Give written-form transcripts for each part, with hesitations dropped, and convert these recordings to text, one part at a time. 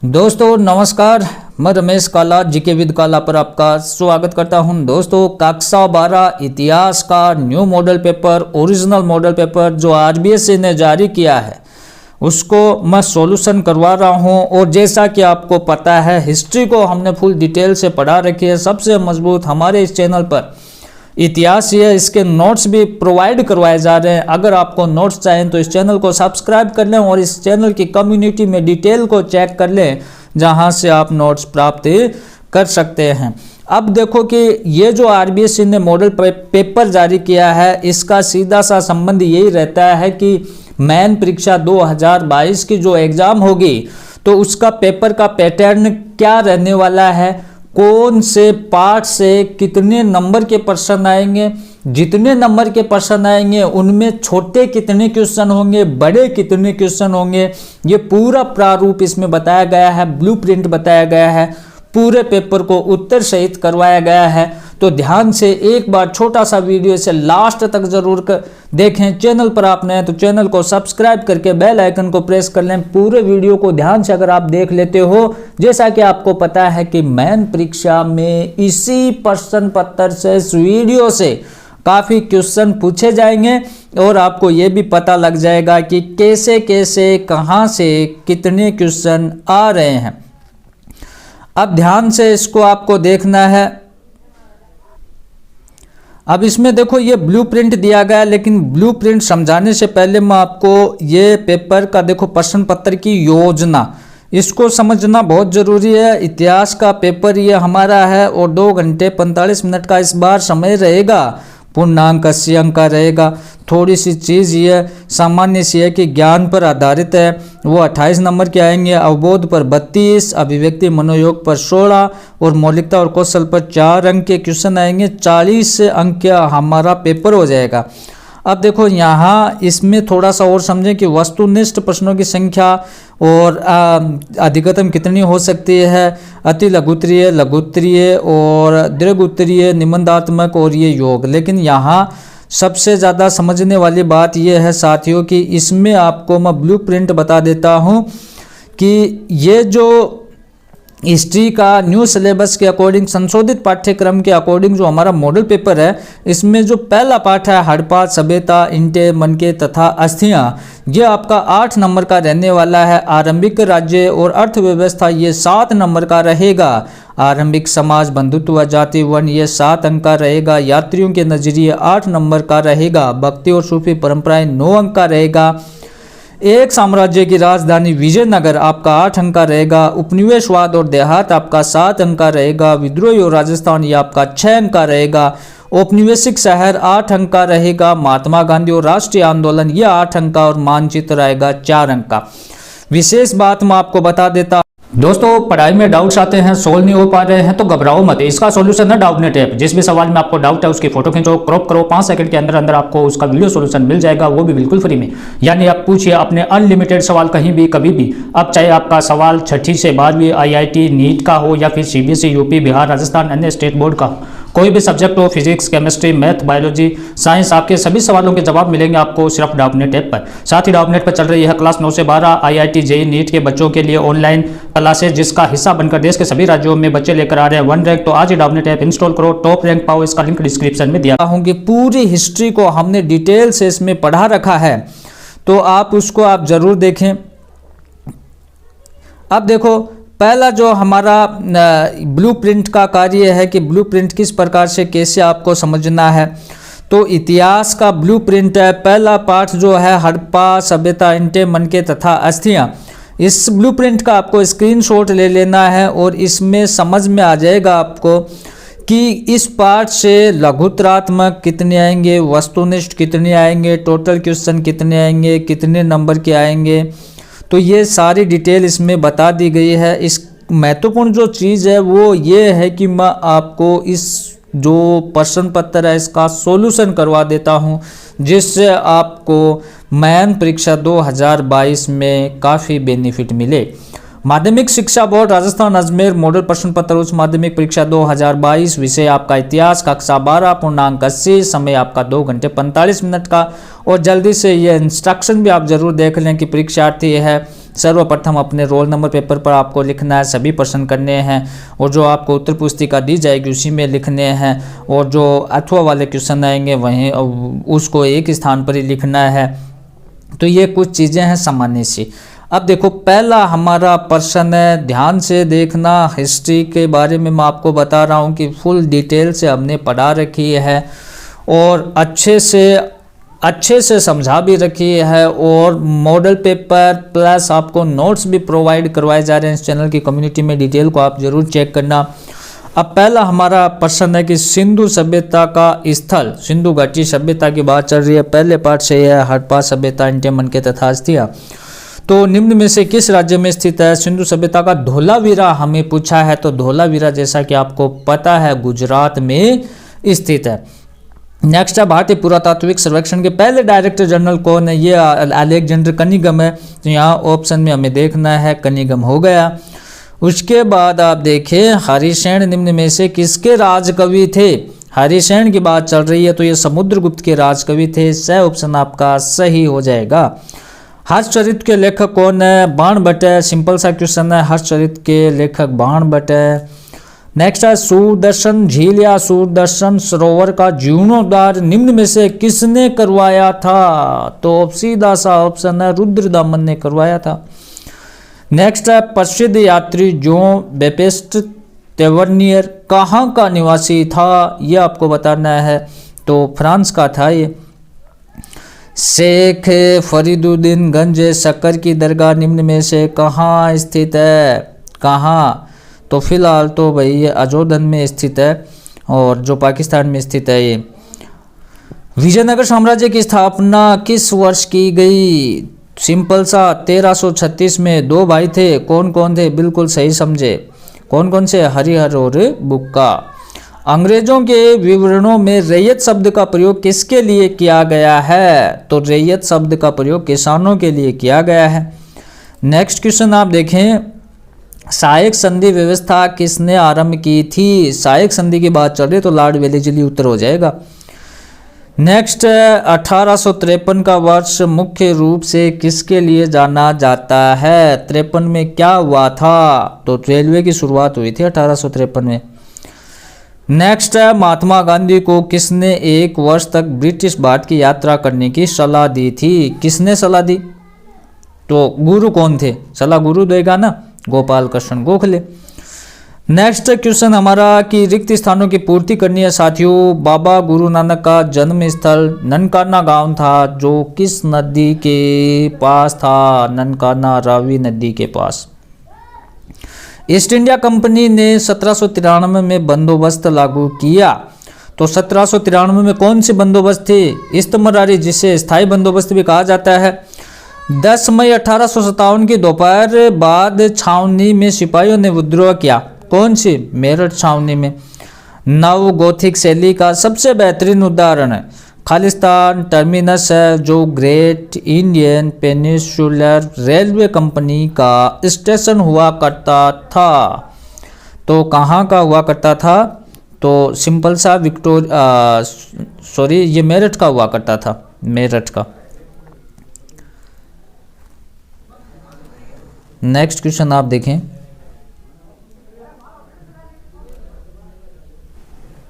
दोस्तों नमस्कार, मैं रमेश काला जीके विद काला पर आपका स्वागत करता हूं। दोस्तों कक्षा 12 इतिहास का new model paper, original model paper जो आरबीएसई ने जारी किया है उसको मैं सॉल्यूशन करवा रहा हूं। और जैसा कि आपको पता है हिस्ट्री को हमने फुल डिटेल से पढ़ा रखी है। सबसे मजबूत हमारे इस चैनल पर इतिहास ही है, इसके नोट्स भी प्रोवाइड करवाए जा रहे हैं। अगर आपको नोट्स चाहिए तो इस चैनल को सब्सक्राइब कर लें और इस चैनल की कम्युनिटी में डिटेल को चेक कर लें जहां से आप नोट्स प्राप्त कर सकते हैं। अब देखो कि ये जो आरबीएसई ने मॉडल पेपर जारी किया है इसका सीधा सा संबंध यही रहता है कि मेन परीक्षा 2022 की जो एग्जाम होगी तो उसका पेपर का पैटर्न क्या रहने वाला है, कौन से पार्ट से कितने नंबर के प्रश्न आएंगे, जितने नंबर के प्रश्न आएंगे उनमें छोटे कितने क्वेश्चन होंगे, बड़े कितने क्वेश्चन होंगे, ये पूरा प्रारूप इसमें बताया गया है, ब्लूप्रिंट बताया गया है, पूरे पेपर को उत्तर सहित करवाया गया है। तो ध्यान से एक बार छोटा सा वीडियो से लास्ट तक जरूर देखें। चैनल पर आप नए हैं तो चैनल को सब्सक्राइब करके बेल आइकन को प्रेस कर लें। पूरे वीडियो को ध्यान से अगर आप देख लेते हो, जैसा कि आपको पता है कि मेन परीक्षा में इसी प्रश्न पत्र से, इस वीडियो से काफ़ी क्वेश्चन पूछे जाएंगे और आपको ये भी पता लग जाएगा कि कैसे कैसे कहाँ से कितने क्वेश्चन आ रहे हैं। अब ध्यान से इसको आपको देखना है। अब इसमें देखो ये ब्लूप्रिंट दिया गया है, लेकिन ब्लूप्रिंट समझाने से पहले मैं आपको ये पेपर का देखो प्रश्न पत्र की योजना इसको समझना बहुत ज़रूरी है। इतिहास का पेपर ये हमारा है और 2 घंटे 45 मिनट का इस बार समय रहेगा। पूर्णांक 80 अंक का रहेगा। थोड़ी सी चीज़ ये सामान्य सी है कि ज्ञान पर आधारित है, वो 28 नंबर के आएंगे, अवबोध पर 32, अभिव्यक्ति मनोयोग पर 16 और मौलिकता और कौशल पर 4 अंक के क्वेश्चन आएंगे। 40 अंक का हमारा पेपर हो जाएगा। अब देखो यहाँ इसमें थोड़ा सा और समझें कि वस्तुनिष्ठ प्रश्नों की संख्या और अधिकतम कितनी हो सकती है, अति लघुत्तरीय, लघुत्तरीय और दीर्घोत्तरीय, निबंधात्मक और ये योग। लेकिन यहाँ सबसे ज़्यादा समझने वाली बात यह है साथियों कि इसमें आपको मैं ब्लूप्रिंट बता देता हूँ कि ये जो हिस्ट्री का न्यू सिलेबस के अकॉर्डिंग, संशोधित पाठ्यक्रम के अकॉर्डिंग जो हमारा मॉडल पेपर है, इसमें जो पहला पाठ है हड़प्पा सभ्यता, इंटे, मनके तथा अस्थियां, ये आपका 8 नंबर का रहने वाला है। आरंभिक राज्य और अर्थव्यवस्था ये 7 नंबर का रहेगा। आरंभिक समाज, बंधुत्व, जाति, वर्ण ये 7 अंक का रहेगा। यात्रियों के नजरिए 8 नंबर का रहेगा। भक्ति और सूफी परंपराएं 9 अंक का रहेगा। एक साम्राज्य की राजधानी विजयनगर आपका 8 अंक का रहेगा। उपनिवेशवाद और देहात आपका 7 अंक का रहेगा। विद्रोही और राजस्थान ये आपका 6 अंक का रहेगा। औपनिवेशिक शहर 8 अंक का रहेगा। महात्मा गांधी और राष्ट्रीय आंदोलन ये 8 अंक का और मानचित्र आएगा 4 अंक का। विशेष बात मैं आपको बता देता दोस्तों, पढ़ाई में डाउट्स आते हैं, सोल्व नहीं हो पा रहे हैं तो घबराओ मत। इसका सॉल्यूशन है डाउटनेट ऐप। जिस भी सवाल में आपको डाउट है उसकी फोटो खींचो, क्रॉप करो, 5 सेकंड के अंदर अंदर आपको उसका वीडियो सॉल्यूशन मिल जाएगा, वो भी बिल्कुल फ्री में। यानी आप पूछिए अपने अनलिमिटेड सवाल कहीं भी कभी भी। अब चाहे आपका सवाल 6ठी से 12वीं IIT नीट का हो या फिर CBSE, यूपी, बिहार, राजस्थान, अन्य स्टेट बोर्ड का कोई भी सब्जेक्ट हो, physics, chemistry, math, biology, science, आपके सभी सवालों के जवाब मिलेंगे आपको सिर्फ डाउटनेट ऐप पर। साथ ही डाउटनेट पर चल रही है क्लास 9 से 12 IIT JEE नीट के बच्चों के लिए ऑनलाइन क्लासेस, जिसका हिस्सा बनकर देश के सभी राज्यों में बच्चे लेकर आ रहे हैं 1 रैंक। तो आज ही डाउटनेट ऐप इंस्टॉल करो, टॉप रैंक पाओ। इसका लिंक डिस्क्रिप्शन में दिया हूँ कि पूरी हिस्ट्री को हमने डिटेल से इसमें पढ़ा रखा है, तो आप उसको आप जरूर देखें। अब देखो पहला जो हमारा ब्लूप्रिंट का कार्य है कि ब्लूप्रिंट किस प्रकार से कैसे आपको समझना है। तो इतिहास का ब्लूप्रिंट है। पहला पाठ जो है हड़प्पा सभ्यता, इंटे, मनके तथा अस्थियां। इस ब्लूप्रिंट का आपको स्क्रीनशॉट ले लेना है और इसमें समझ में आ जाएगा आपको कि इस पार्ट से लघुत्तरात्मक कितने आएंगे, वस्तुनिष्ठ कितने आएंगे, टोटल क्वेश्चन कितने आएंगे, कितने नंबर के आएंगे। तो ये सारी डिटेल इसमें बता दी गई है। इस महत्वपूर्ण जो चीज़ है वो ये है कि मैं आपको इस जो प्रश्न पत्र है इसका सॉल्यूशन करवा देता हूँ, जिससे आपको मेन परीक्षा 2022 में काफ़ी बेनिफिट मिले। माध्यमिक शिक्षा बोर्ड राजस्थान अजमेर मॉडल प्रश्न पत्र उच्च माध्यमिक परीक्षा 2022, विषय आपका इतिहास, कक्षा 12, पूर्णांक 80, समय आपका 2 घंटे 45 मिनट का। और जल्दी से ये इंस्ट्रक्शन भी आप जरूर देख लें कि परीक्षार्थी है सर्वप्रथम अपने रोल नंबर पेपर पर आपको लिखना है, सभी प्रश्न करने हैं और जो आपको उत्तर पुस्तिका दी जाएगी उसी में लिखने हैं और जो अथवा वाले क्वेश्चन आएंगे वहीं उसको एक स्थान पर ही लिखना है। तो ये कुछ चीज़ें हैं सामान्य सी। अब देखो पहला हमारा प्रश्न है, ध्यान से देखना। हिस्ट्री के बारे में मैं आपको बता रहा हूँ कि फुल डिटेल से हमने पढ़ा रखी है और अच्छे से समझा भी रखी है और मॉडल पेपर प्लस आपको नोट्स भी प्रोवाइड करवाए जा रहे हैं इस चैनल की कम्युनिटी में। डिटेल को आप जरूर चेक करना। अब पहला हमारा प्रश्न है कि सिंधु सभ्यता का स्थल, सिंधु घाटी सभ्यता की बात चल रही है। पहले पार्ट से यह हड़प्पा सभ्यता, इंटेमन के तथा अस्थिया। तो निम्न में से किस राज्य में स्थित है सिंधु सभ्यता का धोलावीरा? हमें पूछा है तो धोलावीरा जैसा कि आपको पता है गुजरात में स्थित है। नेक्स्ट है, भारतीय पुरातात्विक सर्वेक्षण के पहले डायरेक्टर जनरल कौन है? ये अलेक्जेंडर कनिंघम है। तो यहाँ ऑप्शन में हमें देखना है, कनिंघम हो गया। उसके बाद आप देखें हरिसेन निम्न में से किसके राजकवि थे? हरिसेन की बात चल रही है तो ये समुद्रगुप्त के राजकवि थे। सह ऑप्शन आपका सही हो जाएगा। हर्षचरित के लेखक कौन है? बाणभट्ट है। सिंपल सा क्वेश्चन है, हर्षचरित के लेखक बाणभट्ट है। नेक्स्ट है, सुदर्शन झील या सुदर्शन सरोवर का जीर्णोद्धार निम्न में से किसने करवाया था? तो सीधा सा ऑप्शन है रुद्रदामन ने करवाया था। नेक्स्ट है, प्रसिद्ध यात्री जॉन बैप्टिस्ट तेवर्नियर कहाँ का निवासी था? ये आपको बताना है। तो फ्रांस का था ये। शेख फरीदुद्दीन गंज शक्कर की दरगाह निम्न में से कहाँ स्थित है? कहाँ? तो फिलहाल तो भाई ये अजोधन में स्थित है और जो पाकिस्तान में स्थित है ये। विजयनगर साम्राज्य की स्थापना किस वर्ष की गई? सिंपल सा 1336 में। दो भाई थे, कौन कौन थे? बिल्कुल सही समझे। कौन कौन से? हरिहर और बुक्का। अंग्रेजों के विवरणों में रैयत शब्द का प्रयोग किसके लिए किया गया है? तो रैयत शब्द का प्रयोग किसानों के लिए किया गया है। नेक्स्ट क्वेश्चन आप देखें, सहायक संधि व्यवस्था किसने आरंभ की थी? सहायक संधि की बात चल रही है तो लॉर्ड वेलेस्ली उत्तर हो जाएगा। नेक्स्ट 1853 का वर्ष मुख्य रूप से किसके लिए जाना जाता है? 53 में क्या हुआ था? तो रेलवे की शुरुआत हुई थी 1853 में। नेक्स्ट है, महात्मा गांधी को किसने एक वर्ष तक ब्रिटिश भारत की यात्रा करने की सलाह दी थी? किसने सलाह दी? तो गुरु कौन थे? सलाह गुरु देगा ना, गोपाल कृष्ण गोखले। नेक्स्ट क्वेश्चन हमारा कि रिक्त स्थानों की पूर्ति करनी है साथियों। बाबा गुरु नानक का जन्म स्थल ननकाना गांव था जो किस नदी के पास था? ननकाना रावी नदी के पास। ईस्ट इंडिया कंपनी ने 1793 में बंदोबस्त लागू किया। तो 1793 में कौन से बंदोबस्त थे? इस्तमरारी, जिसे स्थायी बंदोबस्त भी कहा जाता है। 10 मई 1857 की दोपहर बाद छावनी में सिपाहियों ने विद्रोह किया। कौन सी? मेरठ छावनी में। नव गोथिक शैली का सबसे बेहतरीन उदाहरण है खालिस्तान टर्मिनस है जो great Indian peninsular railway company का स्टेशन हुआ करता था। तो कहाँ का हुआ करता था? तो सिंपल सा ये मेरठ का हुआ करता था, मेरठ का। नेक्स्ट क्वेश्चन आप देखें,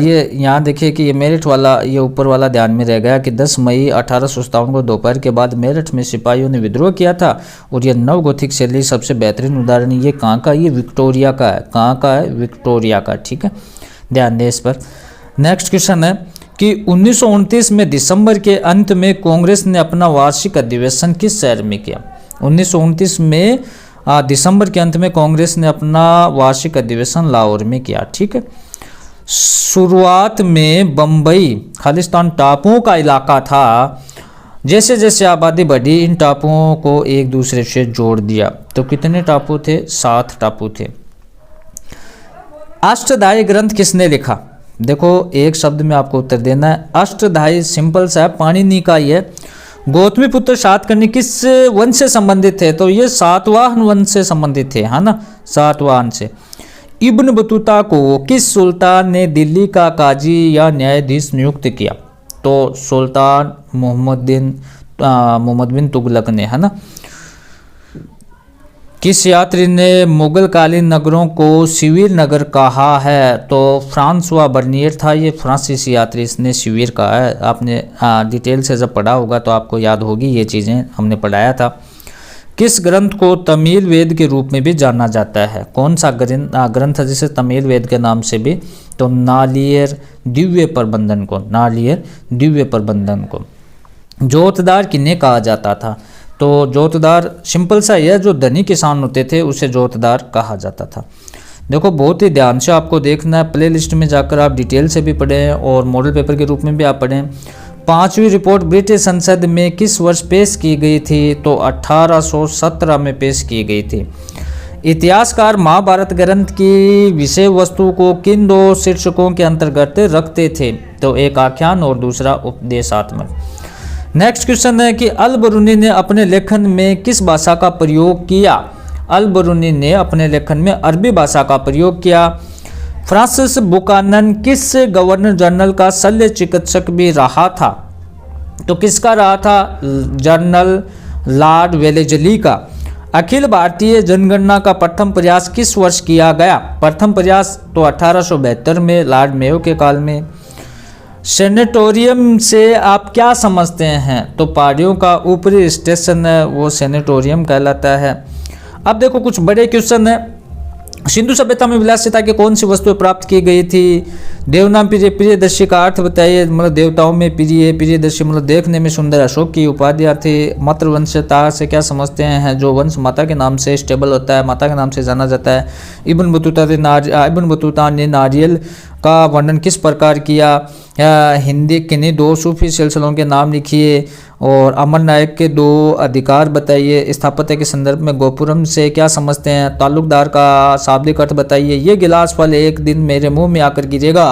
ये यहाँ देखिए कि ये मेरठ वाला, ये ऊपर वाला ध्यान में रह गया कि 10 मई 1857 को दोपहर के बाद मेरठ में सिपाहियों ने विद्रोह किया था और ये नव गोथिक शैली सबसे बेहतरीन उदाहरण। ये कहाँ का? ये विक्टोरिया का है। कहाँ का है? विक्टोरिया का। ठीक है, ध्यान दें इस पर। नेक्स्ट क्वेश्चन है कि 1929 में दिसंबर के अंत में कांग्रेस ने अपना वार्षिक अधिवेशन किस शहर में किया? 1929 में दिसंबर के अंत में कांग्रेस ने अपना वार्षिक अधिवेशन लाहौर में किया। ठीक है, शुरुआत में बम्बई खालिस्तान टापुओं का इलाका था। जैसे जैसे आबादी बढ़ी इन टापुओं को एक दूसरे से जोड़ दिया। तो कितने टापू थे? 7 टापू थे। अष्टधाई ग्रंथ किसने लिखा? देखो एक शब्द में आपको उत्तर देना है। अष्टधाई सिंपल सा है, पाणिनि का ही है। गौतमी पुत्र सातकर्णी किस वंश से संबंधित थे? तो ये सातवाहन वंश से संबंधित थे, है ना, सातवाहन से। इब्न बतूता को किस सुल्तान ने दिल्ली का काजी या न्यायाधीश नियुक्त किया? तो सुल्तान मोहम्मद बिन तुगलक ने, है ना। किस यात्री ने मुगलकालीन नगरों को शिविर नगर कहा है? तो फ्रांसवा बर्नियर था ये फ्रांसीसी यात्री, इसने शिविर कहा है। आपने डिटेल से जब पढ़ा होगा तो आपको याद होगी, ये चीज़ें हमने पढ़ाया था। किस ग्रंथ को तमिल वेद के रूप में भी जाना जाता है? कौन सा ग्रंथ है जिसे तमिल वेद के नाम से भी? तो नालियर दिव्य प्रबंधन को, नालियर दिव्य प्रबंधन को। जोतदार किन्हें कहा जाता था? तो जोतदार सिंपल सा यह, जो धनी किसान होते थे उसे जोतदार कहा जाता था। देखो बहुत ही ध्यान से आपको देखना है, प्ले लिस्ट में जाकर आप डिटेल से भी पढ़ें और मॉडल पेपर के रूप में भी आप पढ़ें। 5वीं रिपोर्ट ब्रिटिश संसद में किस वर्ष पेश की गई थी? तो 1817 में पेश की गई थी। इतिहासकार महाभारत ग्रंथ की विषय वस्तु को किन 2 शीर्षकों के अंतर्गत रखते थे? तो एक आख्यान और दूसरा उपदेशात्मक। नेक्स्ट क्वेश्चन है कि अल बरूनी ने अपने लेखन में किस भाषा का प्रयोग किया? अल बरूनी ने अपने लेखन में अरबी भाषा का प्रयोग किया। फ्रांसिस बुकानन किस गवर्नर जनरल का शल्य चिकित्सक भी रहा था? तो किसका रहा था? जनरल लॉर्ड वेलेस्ली का। अखिल भारतीय जनगणना का प्रथम प्रयास किस वर्ष किया गया? प्रथम प्रयास तो 1872 में, लॉर्ड मेयो के काल में। सेनेटोरियम से आप क्या समझते हैं? तो पहाड़ियों का ऊपरी स्टेशन है वो सेनेटोरियम कहलाता है। अब देखो कुछ बड़े क्वेश्चन है। सिंधु सभ्यता में विलासिता की कौन सी वस्तुएं प्राप्त की गई थी? देवनाम प्रिय, प्रियदर्शी का अर्थ बताइए। मतलब देवताओं में प्रिय, प्रियदर्शी मतलब देखने में सुंदर। अशोक की उपाधियां थी। मातृवंशता से क्या समझते हैं? जो वंश माता के नाम से स्टेबल होता है, माता के नाम से जाना जाता है। इब्न बतूता ने नारियल का वर्णन किस प्रकार किया? हिंदी किन्हीं 2 सूफी सिलसिलों के नाम लिखिए और अमर नायक के 2 अधिकार बताइए। स्थापत्य के संदर्भ में गोपुरम से क्या समझते हैं? ताल्लुकदार का शाब्दिक अर्थ बताइए। ये गिलास फल एक दिन मेरे मुंह में आकर गिरेगा।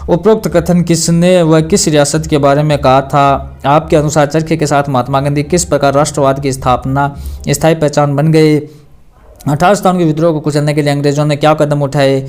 उपरोक्त कथन किसने व किस रियासत के बारे में कहा था? आपके अनुसार चरखे के साथ महात्मा गांधी किस प्रकार राष्ट्रवाद की स्थापना स्थायी पहचान बन गए? 1857 के विद्रोह को कुचलने के लिए अंग्रेजों ने क्या कदम उठाए?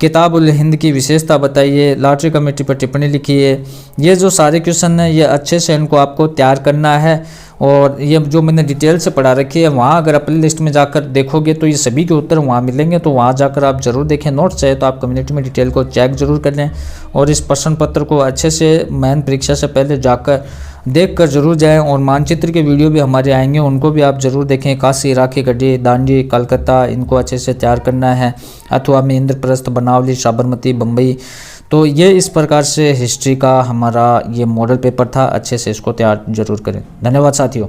किताब उल हिंद की विशेषता बताइए। लॉटरी कमेटी पर टिप्पणी लिखिए। ये जो सारे क्वेश्चन हैं ये अच्छे से इनको आपको तैयार करना है और ये जो मैंने डिटेल से पढ़ा रखी है वहाँ अगर अपनी लिस्ट में जाकर देखोगे तो ये सभी के उत्तर वहाँ मिलेंगे, तो वहाँ जाकर आप जरूर देखें। नोट्स चाहिए तो आप कम्युनिटी में डिटेल को चेक जरूर कर लें और इस प्रश्न पत्र को अच्छे से मेन परीक्षा से पहले जाकर देख कर जरूर जाएं। और मानचित्र के वीडियो भी हमारे आएंगे, उनको भी आप जरूर देखें। काशी, राखी गढ़ी, दांडी, कलकत्ता, इनको अच्छे से तैयार करना है। अथवा में इंद्रप्रस्थ, बनावली, साबरमती, बम्बई। तो ये इस प्रकार से हिस्ट्री का हमारा ये मॉडल पेपर था। अच्छे से इसको तैयार जरूर करें। धन्यवाद साथियों।